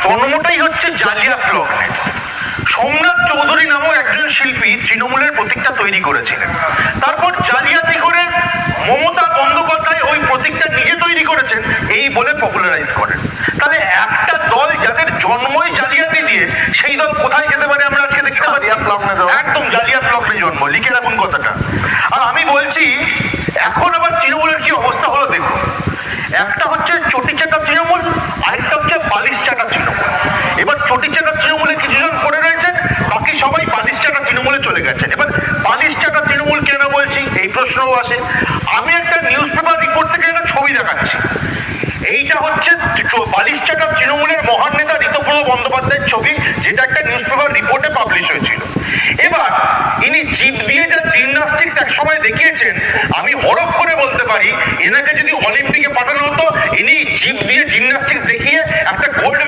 জন্মটাই হচ্ছে জালিয়াত লগ্নে। সোমনাথ চৌধুরী নামক একজন শিল্পী তৃণমূলের প্রতীকটা তৈরি করেছিলেন, তারপর জালিয়াতি করে মমতা বন্দ্যোপাধ্যায় ওই প্রতীকটা নিজে তৈরি করেছেন এই বলে পপুলারাইজ করেন। তাহলে একটা দল যাদের জন্মই জালিয়াতি দিয়ে, সেই দল কোথায় যেতে পারে আমরা আজকে দেখতে পাচ্ছি? একদম জালিয়াত লগ্নে জন্ম, লিখে রাখুন কথাটা। আর আমি বলছি এখন আবার তৃণমূলের কি অবস্থা হলো দেখুন। একটা হচ্ছে চটি চাটা তৃণমূল, আরেকটা হচ্ছে বালিশ চাটা তৃণমূল। এবার চটি চাটা তৃণমূলে কিছুজন পড়ে রয়েছেন, বাকি সবাই বালিশ চাটা তৃণমূলে চলে গেছেন। এবার বালিশ চাটা তৃণমূল কেন বলছি এই প্রশ্নও আসে। আমি একটা নিউজ পেপার রিপোর্ট থেকে একটা ছবি দেখাচ্ছি। এইটা হচ্ছে বালিশ চাটা তৃণমূলের মহান নেতা ঋতব্রত বন্দ্যোপাধ্যায়ের ছবি, যেটা একটা নিউজ পেপার রিপোর্টে পাবলিশ হয়েছিল। এবার ইনি জিভ দিয়ে যা জিমনাস্টিক্স একসময় দেখিয়েছেন, আমি হরফ করে বলতে পারি এনাকে যদি অলিম্পিকে পাঠানো হতো, ইনি জিভ দিয়ে জিমনাস্টিক্স দেখিয়ে একটা গোল্ড